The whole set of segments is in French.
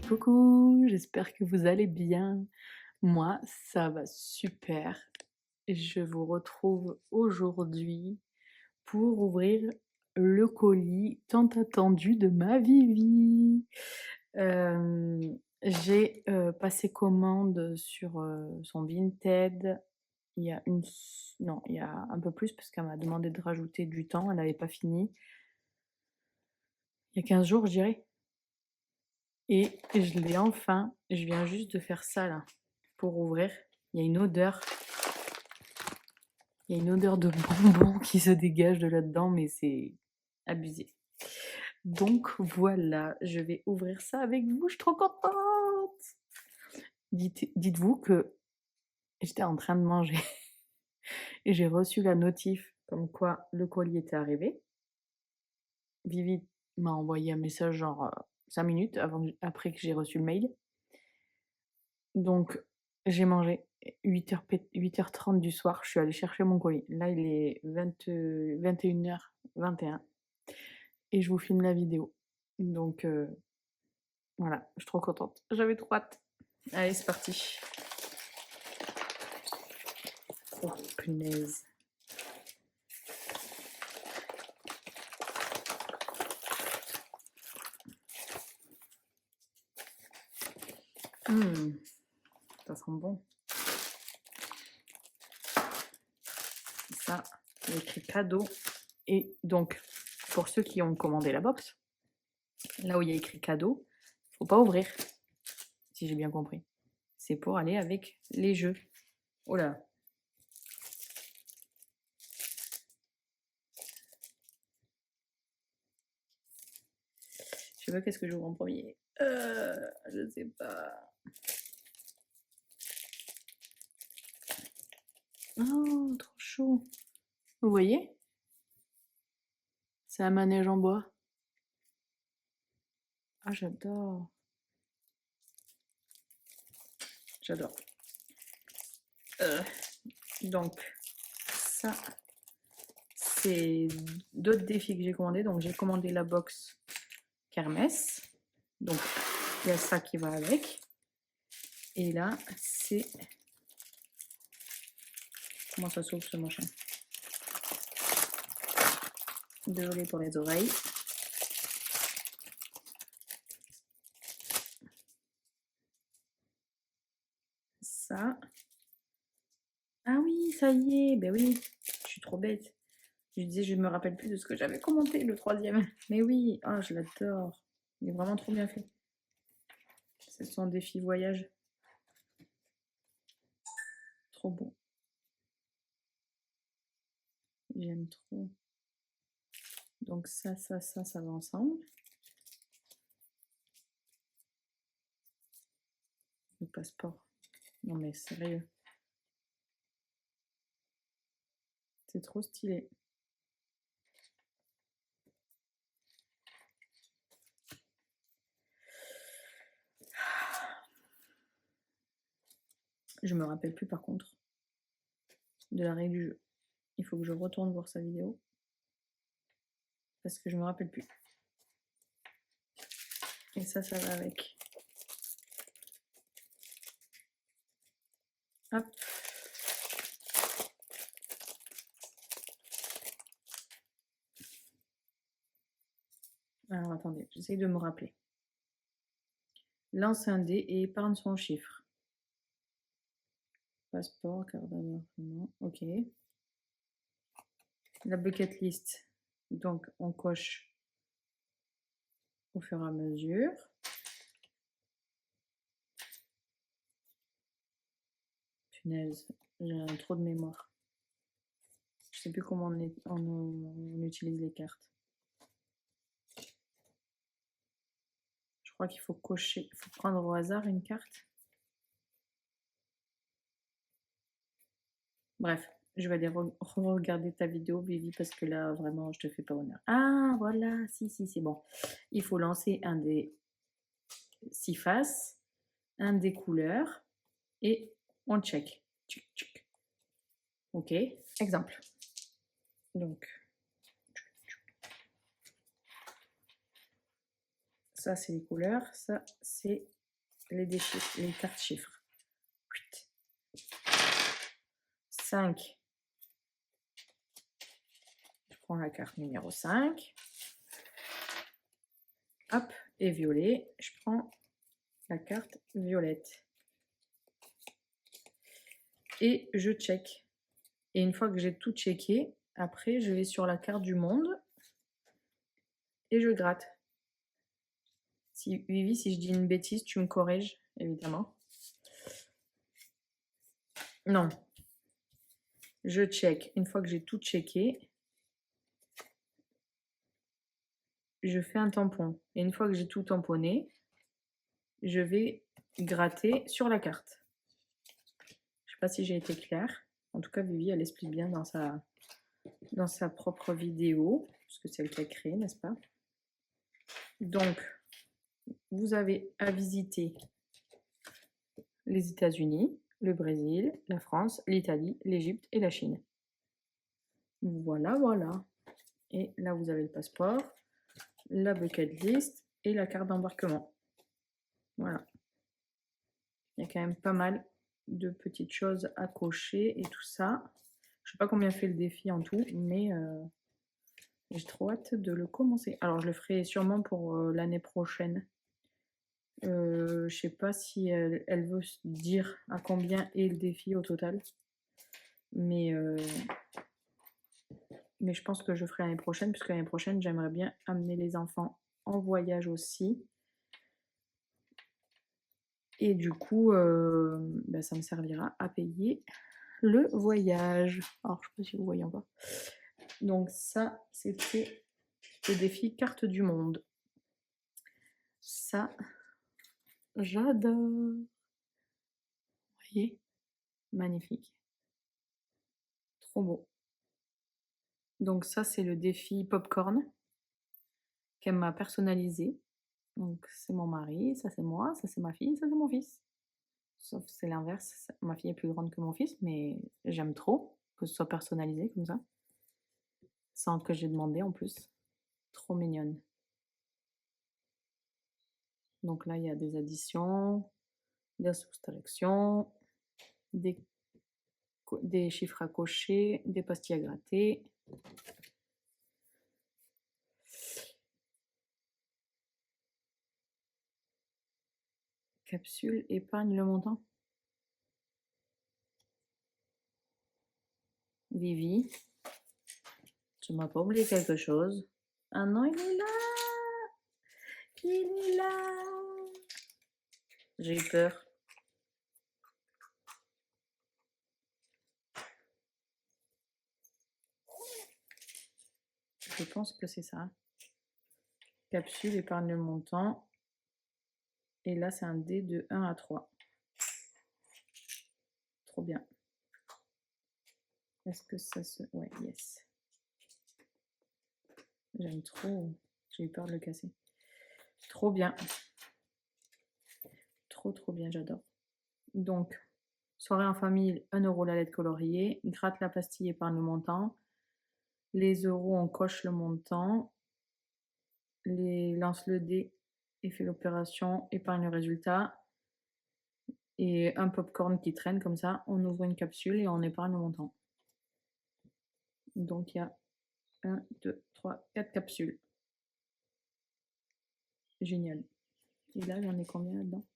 Coucou, j'espère que vous allez bien. Moi, ça va super. Je vous retrouve aujourd'hui pour ouvrir le colis tant attendu de ma Vivi. J'ai passé commande sur son Vinted il y a non, il y a un peu plus parce qu'elle m'a demandé de rajouter du temps, elle n'avait pas fini. Il y a 15 jours, je dirais. Et je l'ai enfin, je viens juste de faire ça là, pour ouvrir. Il y a une odeur, il y a une odeur de bonbons qui se dégage de là-dedans, mais c'est abusé. Donc voilà, je vais ouvrir ça avec vous, je suis trop contente. Dites-vous que j'étais en train de manger et j'ai reçu la notif comme quoi le colis était arrivé. Vivi m'a envoyé un message genre 5 minutes après que j'ai reçu le mail. Donc, j'ai mangé 8h30 du soir, je suis allée chercher mon colis. Là, il est 21h21 et je vous filme la vidéo. Donc, voilà, je suis trop contente. J'avais trop hâte. Allez, c'est parti. Oh, punaise. Ça sent bon. Ça, il y a écrit cadeau. Et donc, pour ceux qui ont commandé la box, là où il y a écrit cadeau, faut pas ouvrir, si j'ai bien compris. C'est pour aller avec les jeux. Oh là. Je sais pas qu'est-ce que j'ouvre en premier. Je sais pas. Oh, trop chaud. Vous voyez? C'est un manège en bois. Ah, j'adore. J'adore. Donc, ça, c'est d'autres défis que j'ai commandés. Donc, j'ai commandé la box Kermesse. Donc, il y a ça qui va avec. Et là, c'est... Comment ça s'ouvre ce machin? Désolée pour les oreilles. Ça. Ah oui, ça y est. Ben oui, je suis trop bête. Je disais, je me rappelle plus de ce que j'avais commenté, le troisième. Mais oui, oh, je l'adore. Il est vraiment trop bien fait. C'est son défi voyage. Trop bon. J'aime trop. Donc ça va ensemble. Le passeport. Non mais sérieux. C'est trop stylé. Je me rappelle plus par contre de la règle du jeu. Il faut que je retourne voir sa vidéo. Parce que je me rappelle plus. Et ça va avec. Hop. Alors attendez, j'essaye de me rappeler. Lance un dé et épargne son chiffre. Passeport, carte d'embarquement, ok. La bucket list, donc on coche au fur et à mesure. Punaise, j'ai trop de mémoire. Je sais plus comment on utilise les cartes. Je crois qu'il faut cocher, il faut prendre au hasard une carte. Bref, je vais aller regarder ta vidéo, Vivi, parce que là, vraiment, je te fais pas honneur. Ah, voilà, si, c'est bon. Il faut lancer un des 6 faces, un des couleurs, et on check. Ok, exemple. Donc, ça, c'est les couleurs, ça, c'est les cartes chiffres. 5. Je prends la carte numéro 5. Hop, et violet, je prends la carte violette. Et je check. Et une fois que j'ai tout checké, après, je vais sur la carte du monde et je gratte. Si, Vivi, si je dis une bêtise, tu me corriges, évidemment. Non. Je check. Une fois que j'ai tout checké, je fais un tampon. Et une fois que j'ai tout tamponné, je vais gratter sur la carte. Je sais pas si j'ai été claire. En tout cas, Vivi, elle explique bien dans sa propre vidéo, parce que c'est elle qui a créé, n'est-ce pas? Donc, vous avez à visiter les États-Unis, le Brésil, la France, l'Italie, l'Égypte et la Chine. Voilà, voilà. Et là, vous avez le passeport, la bucket list et la carte d'embarquement. Voilà. Il y a quand même pas mal de petites choses à cocher et tout ça. Je sais pas combien fait le défi en tout, mais j'ai trop hâte de le commencer. Alors, je le ferai sûrement pour l'année prochaine. Je sais pas si elle veut dire à combien est le défi au total. Mais je pense que je ferai l'année prochaine, puisque l'année prochaine, j'aimerais bien amener les enfants en voyage aussi. Et du coup, ça me servira à payer le voyage. Alors, je ne sais pas si vous voyez encore. Donc ça, c'était le défi carte du monde. Ça, j'adore. Vous voyez? Magnifique. Trop beau. Donc ça, c'est le défi popcorn qu'elle m'a personnalisé. Donc c'est mon mari, ça c'est moi, ça c'est ma fille, ça c'est mon fils. Sauf c'est l'inverse, ma fille est plus grande que mon fils, mais j'aime trop que ce soit personnalisé comme ça. Sans que j'ai demandé en plus. Trop mignonne. Donc là, il y a des additions, des soustractions, des chiffres à cocher, des pastilles à gratter. Capsule épargne le montant. Vivi, tu m'as pas oublié quelque chose? Ah non, il est là! Il est là! J'ai eu peur. Je pense que c'est ça. Capsule épargne le montant. Et là, c'est un dé de 1 à 3. Trop bien. Est-ce que ça se... Ouais, yes. J'aime trop. J'ai eu peur de le casser. Trop bien. Trop, trop bien, j'adore. Donc, soirée en famille, 1 € la lettre coloriée. Gratte la pastille épargne le montant. Les euros, on coche le montant. Lance le dé et fait l'opération, épargne le résultat. Et un popcorn qui traîne comme ça, on ouvre une capsule et on épargne le montant. Donc il y a 1, 2, 3, 4 capsules. Génial. Et là, j'en ai combien là-dedans?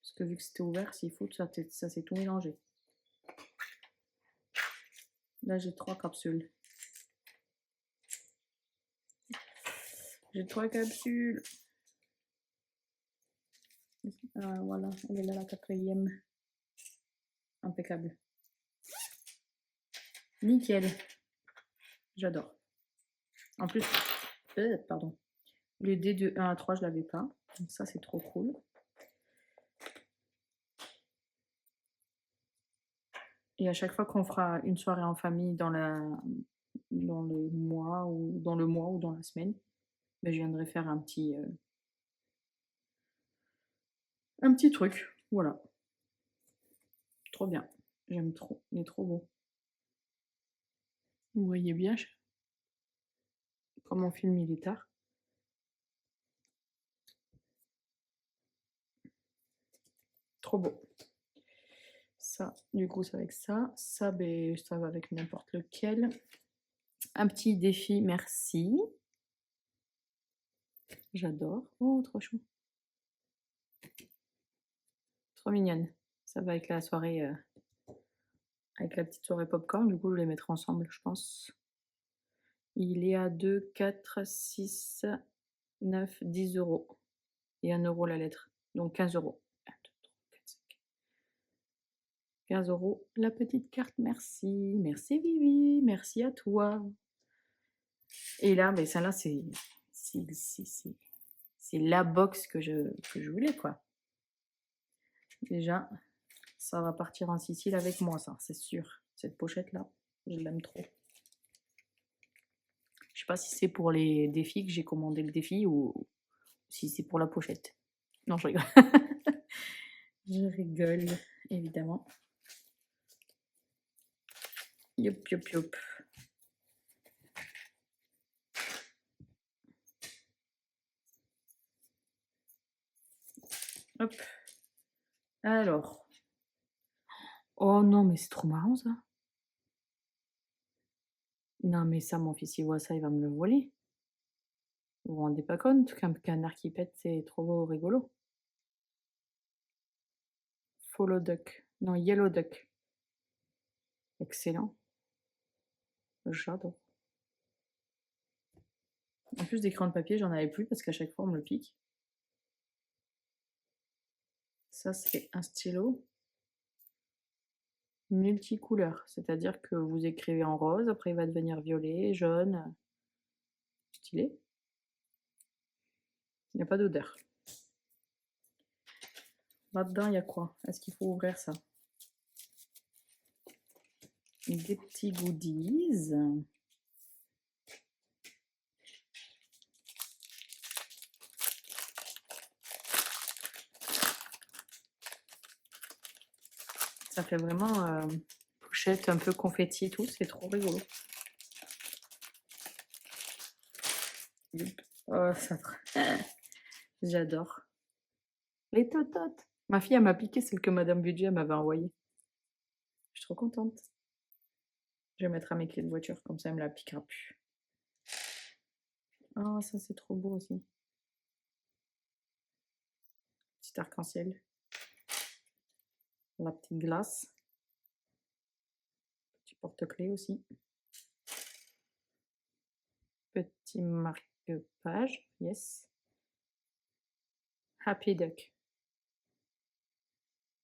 Parce que vu que c'était ouvert, s'il faut, ça s'est tout mélangé. Là, j'ai 3 capsules. J'ai 3 capsules. Ah, voilà, elle est là, la 4e. Impeccable. Nickel. J'adore. En plus, pardon. Le dé de 1 à 3, je l'avais pas. Donc ça, c'est trop cool. Et à chaque fois qu'on fera une soirée en famille dans le mois ou dans la semaine, je viendrai faire un petit truc. Voilà. Trop bien. J'aime trop. Il est trop beau. Vous voyez bien comme mon film il est tard. Trop beau. Ça, du coup, c'est avec ça. Ça, ben, ça va avec n'importe lequel. Un petit défi, merci. J'adore. Oh, trop chou. Trop mignonne. Ça va avec la soirée, avec la petite soirée popcorn. Du coup, je les mettrai ensemble, je pense. Il est à 2, 4, 6, 9, 10 euros. Et 1 euro la lettre. Donc 15 euros. 1, 2, 3, 4, 5. 15 euros la petite carte, merci. Merci Vivi, merci à toi. Et là, ben, celle-là, c'est la box que je voulais, quoi. Déjà, ça va partir en Sicile avec moi, ça, c'est sûr. Cette pochette-là, je l'aime trop. Je sais pas si c'est pour les défis que j'ai commandé le défi ou si c'est pour la pochette. Non, je rigole. Je rigole, évidemment. Yop, yop, yop. Hop. Alors. Oh non, mais c'est trop marrant, ça. Non, mais ça, mon fils, il voit ça, il va me le voler. Vous vous rendez pas compte qu'un canard qui pète, c'est trop rigolo. Follow duck. Non, yellow duck. Excellent. J'adore. En plus des crayons de papier, j'en avais plus parce qu'à chaque fois, on me le pique. Ça, c'est un stylo multicouleur. C'est-à-dire que vous écrivez en rose, après il va devenir violet, jaune. Stylé. Il n'y a pas d'odeur. Là-dedans, il y a quoi? Est-ce qu'il faut ouvrir ça? Des petits goodies. Ça fait vraiment pochette un peu confetti et tout, c'est trop rigolo. Oh, ça... J'adore. Les tototes. Ma fille, elle m'a piqué celle que Madame Budget m'avait envoyée. Je suis trop contente. Je vais mettre à mes clés de voiture, comme ça elle me la piquera plus. Oh, ça c'est trop beau aussi. Petit arc-en-ciel. La petite glace. Petit porte-clés aussi. Petit marque-page. Yes. Happy Duck.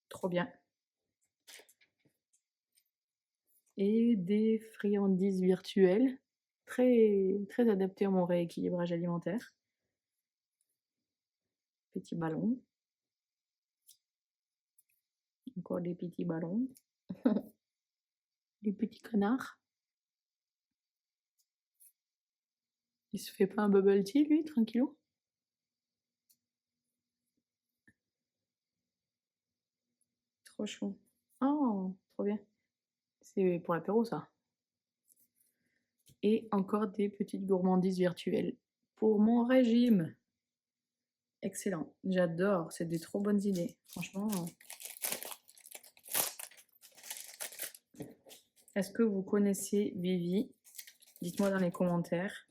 Trop bien. Et des friandises virtuelles. Très, très adaptées à mon rééquilibrage alimentaire. Petit ballon. Encore des petits ballons. Des petits canards. Il se fait pas un bubble tea, lui, tranquillou? Trop chou. Oh, trop bien. C'est pour l'apéro, ça. Et encore des petites gourmandises virtuelles pour mon régime. Excellent. J'adore. C'est des trop bonnes idées. Franchement. Est-ce que vous connaissez Vivi? Dites-moi dans les commentaires.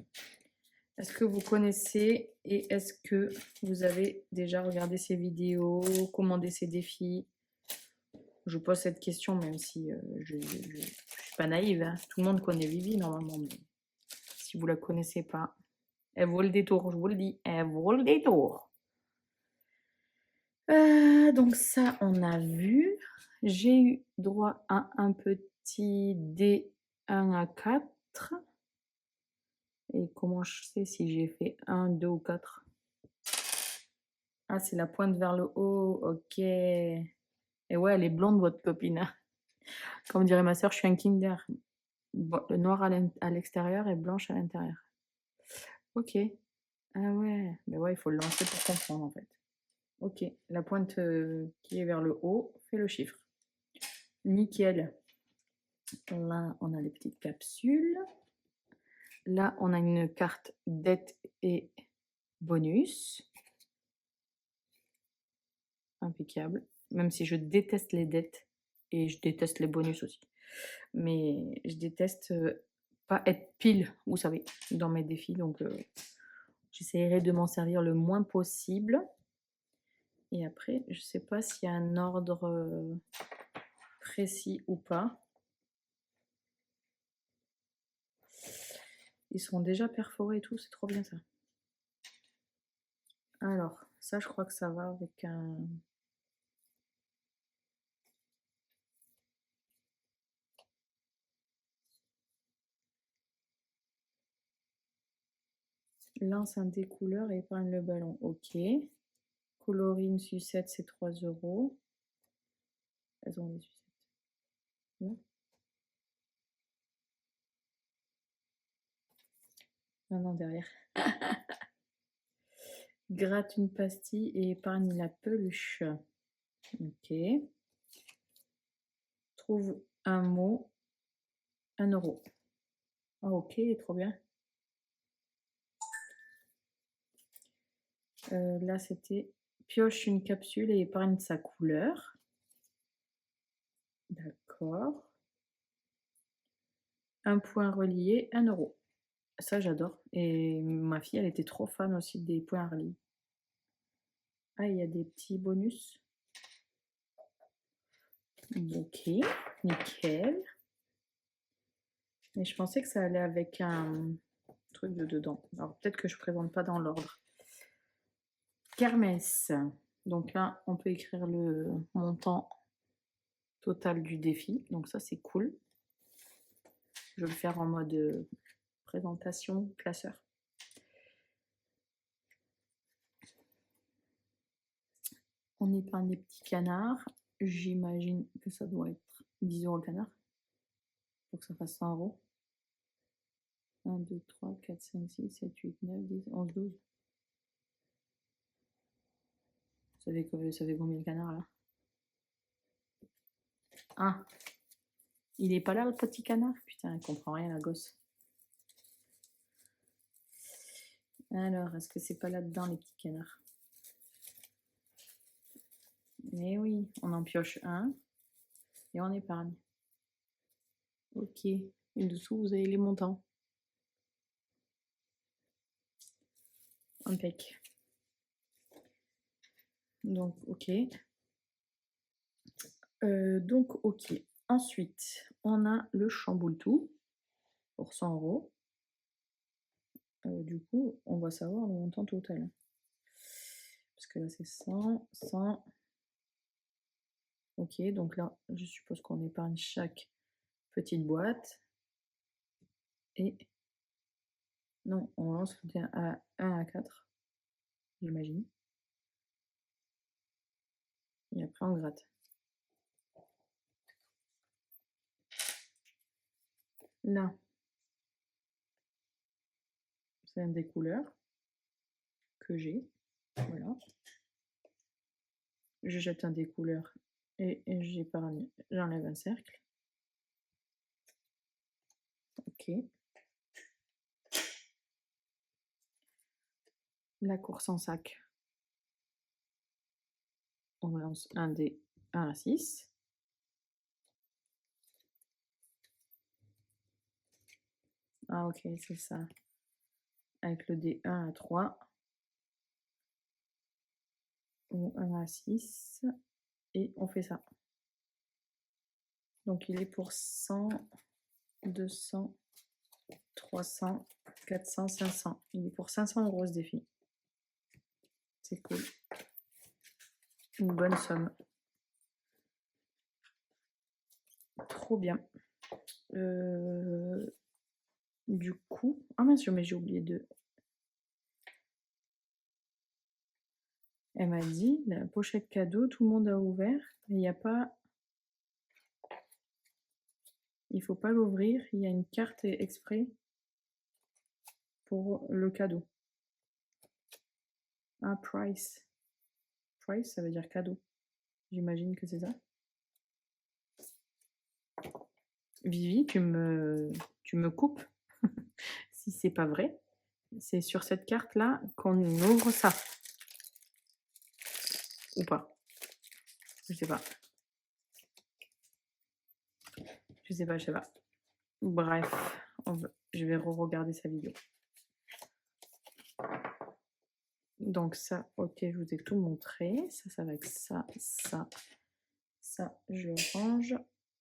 Est-ce que vous connaissez et est-ce que vous avez déjà regardé ses vidéos, commandé ses défis? Je pose cette question même si je ne suis pas naïve. Hein. Tout le monde connaît Vivi normalement. Mais si vous ne la connaissez pas, elle vaut le détour, je vous le dis. Elle vaut le détour. Donc ça, on a vu. J'ai eu droit à un petit dé 1 à 4. Et comment je sais si j'ai fait 1, 2 ou 4? Ah, c'est la pointe vers le haut. Ok. Et ouais, elle est blonde, votre copine. Comme dirait ma soeur, je suis un Kinder. Bon, le noir à l'extérieur et blanche à l'intérieur. Ok. Ah ouais. Mais ouais, il faut le lancer pour comprendre en fait. Ok. La pointe qui est vers le haut fait le chiffre. Nickel. Là, on a les petites capsules. Là, on a une carte dette et bonus. Impeccable. même si je déteste les dettes et je déteste les bonus aussi. Mais je déteste, pas être pile, vous savez, dans mes défis, donc j'essayerai de m'en servir le moins possible et après, je sais pas s'il y a un ordre, précis ou pas. Ils sont déjà perforés et tout, c'est trop bien ça. Alors, ça, je crois que ça va avec un... Lance un découleur et épargne le ballon. Ok. Colorie une sucette, c'est 3 euros. Elles ont des sucettes. Non, non, non, derrière. Gratte une pastille et épargne la peluche. Ok. Trouve un mot. 1 euro. Ah, ok, trop bien. Là, c'était pioche une capsule et épargne sa couleur. D'accord. Un point relié, 1 euro. Ça, j'adore. Et ma fille, elle était trop fan aussi des points reliés. Ah, il y a des petits bonus. Ok, nickel. Mais je pensais que ça allait avec un truc de dedans. Alors peut-être que je présente pas dans l'ordre. Kermesse. Donc là, on peut écrire le montant total du défi. Donc ça, c'est cool. Je vais le faire en mode présentation, classeur. On épargne les petits canards. J'imagine que ça doit être 10 euros le canard. Pour que ça fasse 100 euros. 1, 2, 3, 4, 5, 6, 7, 8, 9, 10, 11, 12. Ça fait combien le canard là? Ah, il est pas là le petit canard? Putain, elle comprend rien la gosse. Alors, est-ce que c'est pas là-dedans les petits canards? Mais oui, on en pioche un et on épargne. Ok, et dessous vous avez les montants. Impec. Donc, ok. Ok. Ensuite, on a le chamboule-tout pour 100 euros. Du coup, on va savoir le montant total. Parce que là, c'est 100, 100. Ok, donc là, je suppose qu'on épargne chaque petite boîte. Et non, on lance le dé à 1 à 4, j'imagine. Et après, on gratte. Là, c'est un des couleurs que j'ai. Voilà. Je jette un des couleurs et j'épargne. J'enlève un cercle. Ok. La course en sac. On lance un dé 1 à 6. Ah ok, c'est ça. Avec le dé 1 à 3. Ou 1 à 6. Et on fait ça. Donc il est pour 100, 200, 300, 400, 500. Il est pour 500 euros ce défi. C'est cool. Une bonne somme. Trop bien. Du coup... Ah mince, mais j'ai oublié de... Elle m'a dit, la pochette cadeau, tout le monde a ouvert. Mais il n'y a pas... Il faut pas l'ouvrir. Il y a une carte exprès pour le cadeau. Ah, price. Price, ça veut dire cadeau. J'imagine que c'est ça. Vivi, tu me coupes si c'est pas vrai. C'est sur cette carte-là qu'on ouvre ça. Ou pas. Je sais pas. Je sais pas, je sais pas. Bref, je vais re-regarder sa vidéo. Donc ça, ok, je vous ai tout montré. Ça va avec ça, ça, ça, je range.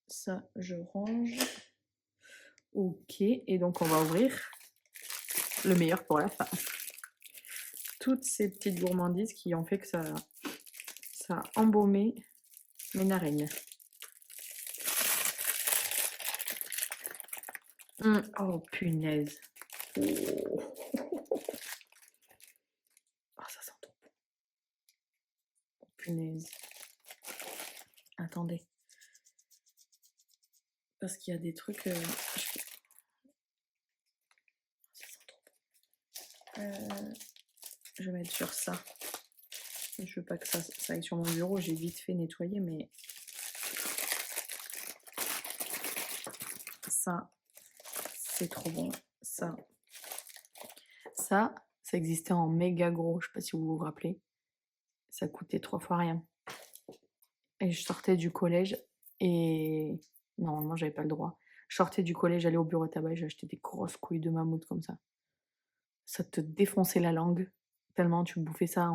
Ça, je range. Ok, et donc on va ouvrir le meilleur pour la fin. Toutes ces petites gourmandises qui ont fait que ça a embaumé mes narines. Oh punaise. Oh. Ah, ça sent trop bon. Oh, punaise. Attendez. Parce qu'il y a des trucs... Ça sent trop bon. Je vais mettre sur ça. Je veux pas que ça aille sur mon bureau. J'ai vite fait nettoyer, mais... Ça, c'est trop bon. Ça existait en méga gros. Je sais pas si vous vous rappelez. Ça coûtait 3 fois rien. Et je sortais du collège et... Normalement, j'avais pas le droit. Je sortais du collège, j'allais au bureau à tabac et j'achetais des grosses couilles de mammouth comme ça. Ça te défonçait la langue, tellement tu bouffais ça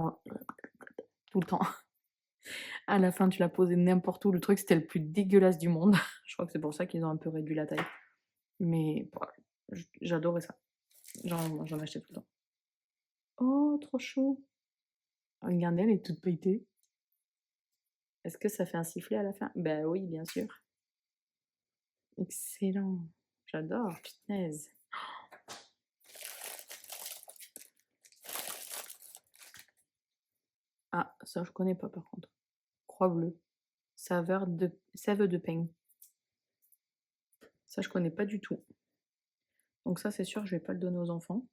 tout le temps. À la fin, tu l'as posé n'importe où. Le truc, c'était le plus dégueulasse du monde. Je crois que c'est pour ça qu'ils ont un peu réduit la taille. Mais voilà, j'adorais ça. J'en achetais tout le temps. Oh, trop chaud. Regardez, elle est toute pétée. Est-ce que ça fait un sifflet à la fin? Ben oui, bien sûr. Excellent. J'adore, punaise. Ah, ça, je connais pas par contre. Croix bleue. Sève de peigne. Ça, je connais pas du tout. Donc ça, c'est sûr, je vais pas le donner aux enfants.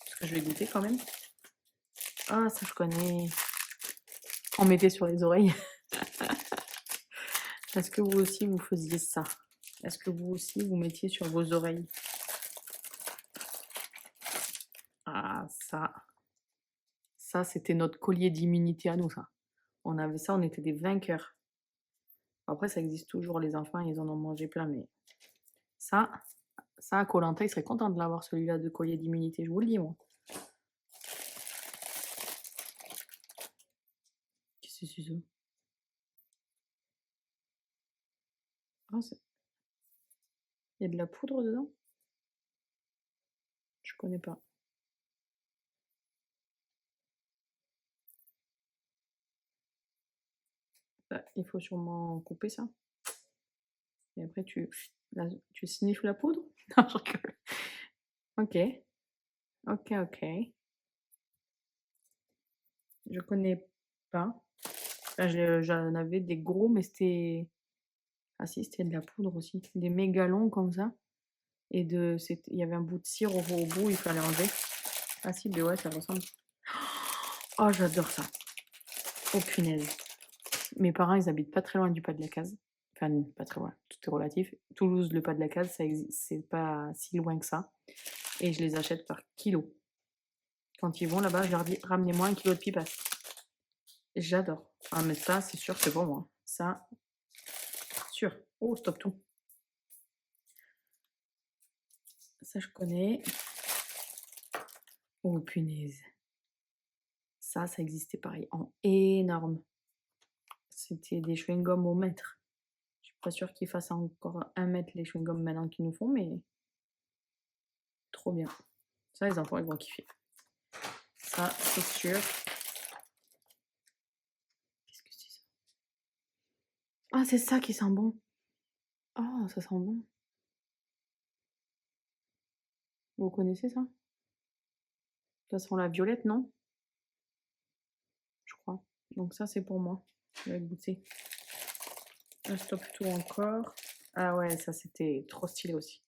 Parce que je vais goûter quand même. Ah, ça, je connais. On mettait sur les oreilles. Est-ce que vous aussi, vous faisiez ça? Est-ce que vous aussi, vous mettiez sur vos oreilles? Ah, ça. Ça, c'était notre collier d'immunité à nous, ça. On avait ça, on était des vainqueurs. Après, ça existe toujours, les enfants, ils en ont mangé plein, mais ça, à Koh Lanta, il serait content de l'avoir, celui-là, de collier d'immunité, je vous le dis, moi. Qu'est-ce que c'est ça? Ah, il y a de la poudre dedans? Je connais pas. Bah, il faut sûrement couper ça. Et après, tu sniffes la poudre? Non, je rigole. Ok. Ok, ok. Je connais pas. Enfin, j'en avais des gros, mais c'était... Ah si, c'était de la poudre aussi. Des méga longs comme ça. Et il y avait un bout de cire au bout, il fallait enlever. Ah si, mais ouais, ça ressemble. Oh, j'adore ça. Oh, punaise. Mes parents, ils habitent pas très loin du pas de la Case. Enfin, pas très loin, tout est relatif. Toulouse, le pas de la Case, c'est pas si loin que ça. Et je les achète par kilo. Quand ils vont là-bas, je leur dis, ramenez-moi 1 kilo de pipas. J'adore. Ah, mais ça, c'est sûr, c'est pour moi. Ça, sûr. Oh, stop tout. Ça, je connais. Oh, punaise. Ça existait pareil, en énorme. C'était des chewing-gums au mètre. Je suis pas sûre qu'ils fassent encore 1 mètre les chewing-gums maintenant qu'ils nous font, mais trop bien. Ça, les enfants, ils vont kiffer. Ça, c'est sûr. Qu'est-ce que c'est ça? Ah, c'est ça qui sent bon. Ah, ça sent bon. Vous connaissez ça? Ça sent la violette, non? Je crois. Donc ça, c'est pour moi. Je vais goûter. Un stop tout encore. Ah ouais, ça, c'était trop stylé aussi.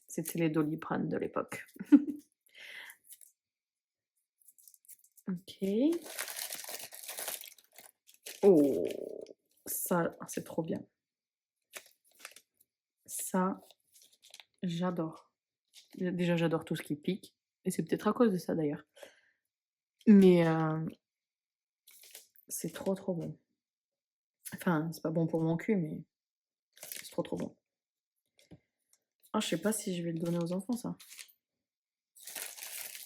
C'était les Doliprane de l'époque. Ok. Oh, ça, c'est trop bien. Ça, j'adore. Déjà, j'adore tout ce qui pique. Et c'est peut-être à cause de ça d'ailleurs. Mais c'est trop trop bon. Enfin, c'est pas bon pour mon cul, mais c'est trop bon. Ah, je sais pas si je vais le donner aux enfants, ça.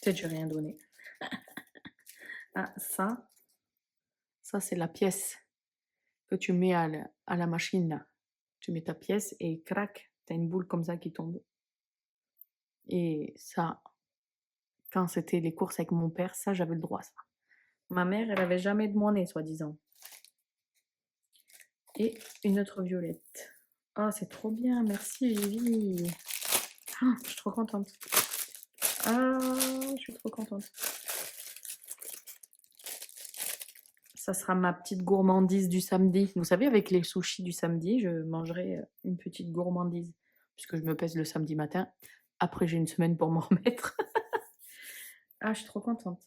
Peut-être je vais rien donner. Ah, ça c'est la pièce que tu mets à la machine, là. Tu mets ta pièce et crac, t'as une boule comme ça qui tombe. Et ça, quand c'était les courses avec mon père, ça, j'avais le droit, ça. Ma mère, elle avait jamais de monnaie, soi-disant. Et une autre violette. Ah, c'est trop bien, merci Vivi. Ah, je suis trop contente. Ah, je suis trop contente. Ça sera ma petite gourmandise du samedi. Vous savez, avec les sushis du samedi, je mangerai une petite gourmandise. Puisque je me pèse le samedi matin. Après, j'ai une semaine pour m'en remettre. Ah, je suis trop contente.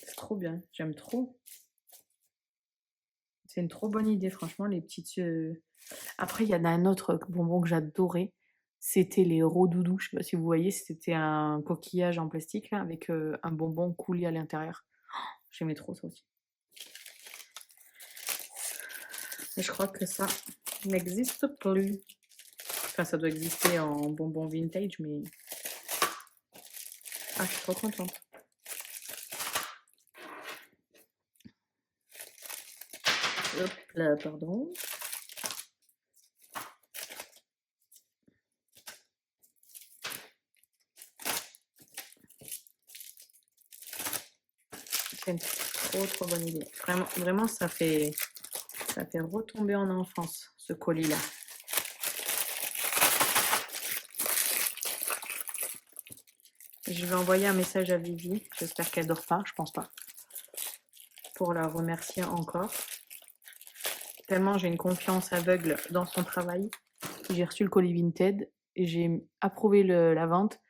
C'est trop bien. J'aime trop. C'est une trop bonne idée, franchement, les petites... Après, il y en a un autre bonbon que j'adorais. C'était les rodoudous. Je sais pas si vous voyez, c'était un coquillage en plastique là, avec un bonbon coulé à l'intérieur. J'aimais trop ça aussi. Et je crois que ça n'existe plus. Enfin, ça doit exister en bonbon vintage, mais... Ah, je suis trop contente. Hop là, pardon. C'est une trop bonne idée. Vraiment, vraiment, ça fait retomber en enfance, ce colis-là. Je vais envoyer un message à Vivi. J'espère qu'elle dort pas, je pense pas. Pour la remercier encore. Tellement j'ai une confiance aveugle dans son travail. J'ai reçu le colis Vinted, j'ai approuvé la vente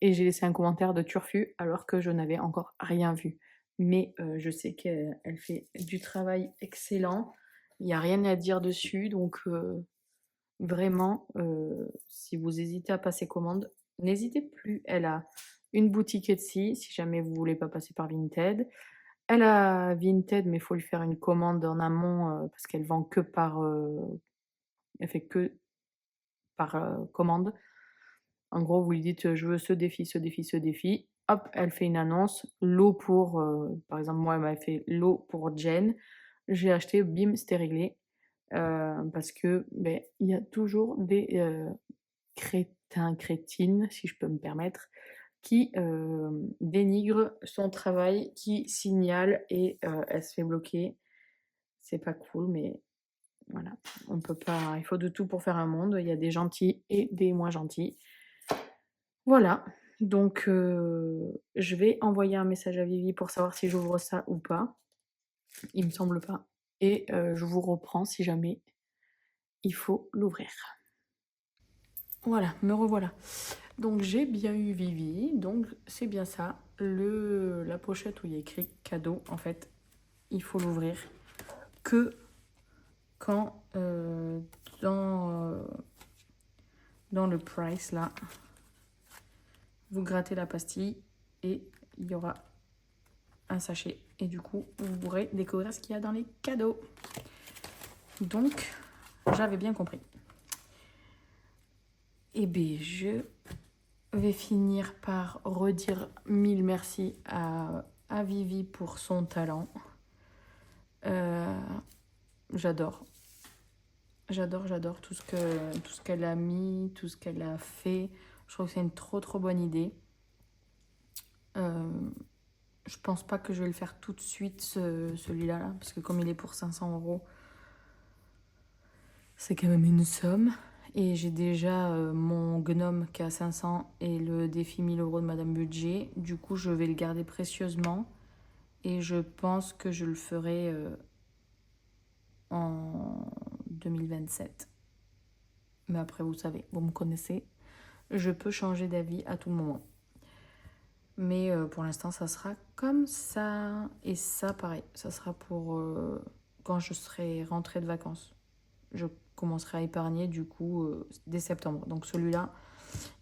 et j'ai laissé un commentaire de turfu alors que je n'avais encore rien vu. Mais je sais qu'elle fait du travail excellent. Il n'y a rien à dire dessus, donc vraiment, si vous hésitez à passer commande, n'hésitez plus. Elle a une boutique Etsy, si jamais vous voulez pas passer par Vinted. Elle a Vinted, mais il faut lui faire une commande en amont parce qu'elle vend que par... elle fait que par commande. En gros, vous lui dites je veux ce défi, ce défi, ce défi. Hop, elle fait une annonce. L'eau pour, par exemple, moi, elle m'a fait l'eau pour Jen. J'ai acheté, bim, c'était réglé. Parce que ben, il y a toujours des crétins, crétines, si je peux me permettre, qui dénigrent son travail, qui signalent et elle se fait bloquer. C'est pas cool, mais voilà. On peut pas. Il faut de tout pour faire un monde. Il y a des gentils et des moins gentils. Voilà. Donc, je vais envoyer un message à Vivi pour savoir si j'ouvre ça ou pas. Il me semble pas. Et je vous reprends si jamais il faut l'ouvrir. Voilà, me revoilà. Donc j'ai bien eu Vivi, donc c'est bien ça. La pochette où il y a écrit cadeau, en fait, il faut l'ouvrir que quand dans le price là, vous grattez la pastille et il y aura un sachet. Et du coup, vous pourrez découvrir ce qu'il y a dans les cadeaux. Donc, j'avais bien compris. Et bien, je vais finir par redire mille merci à Vivi pour son talent. J'adore. J'adore tout ce qu'elle a mis, tout ce qu'elle a fait. Je trouve que c'est une trop bonne idée. Je pense pas que je vais le faire tout de suite, celui-là, là, parce que comme il est pour 500 €, c'est quand même une somme. Et j'ai déjà mon gnome qui est à 500 et le défi 1000 € de Madame Budget. Du coup, je vais le garder précieusement. Et je pense que je le ferai en 2027. Mais après, vous savez, vous me connaissez. Je peux changer d'avis à tout moment. Mais pour l'instant, ça sera comme ça. Et ça, pareil, ça sera pour quand je serai rentrée de vacances. Je commencerai à épargner du coup dès septembre. Donc celui-là,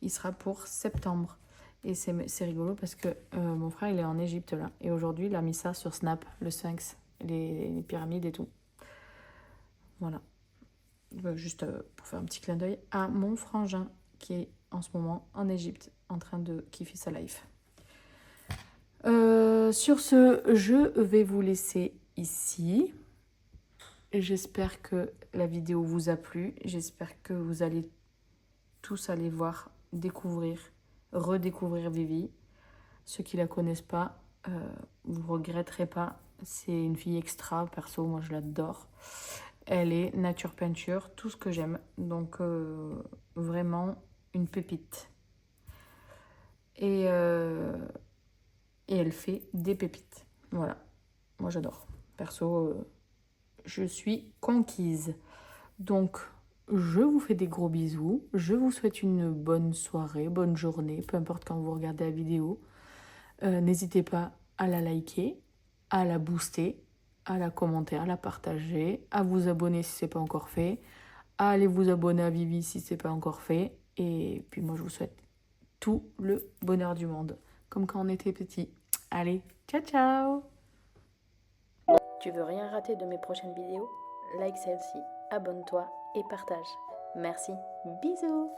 il sera pour septembre. Et c'est rigolo parce que mon frère, il est en Égypte là. Et aujourd'hui, il a mis ça sur Snap, le Sphinx, les pyramides et tout. Voilà. Juste pour faire un petit clin d'œil à mon frangin qui est en ce moment en Égypte en train de kiffer sa life. Sur ce, je vais vous laisser ici. J'espère que la vidéo vous a plu. J'espère que vous allez tous aller voir, découvrir, redécouvrir Vivi. Ceux qui la connaissent pas, vous regretterez pas. C'est une fille extra, perso, moi je l'adore. Elle est nature peinture, tout ce que j'aime. Donc vraiment une pépite. Et elle fait des pépites. Voilà, moi j'adore. Perso, je suis conquise. Donc je vous fais des gros bisous. Je vous souhaite une bonne soirée, bonne journée, peu importe quand vous regardez la vidéo. N'hésitez pas à la liker, à la booster, à la commenter, à la partager, à vous abonner si ce n'est pas encore fait, à aller vous abonner à Vivi si ce n'est pas encore fait. Et puis moi, je vous souhaite tout le bonheur du monde, comme quand on était petit. Allez, ciao ciao! Tu veux rien rater de mes prochaines vidéos? Like celle-ci, abonne-toi et partage. Merci, bisous!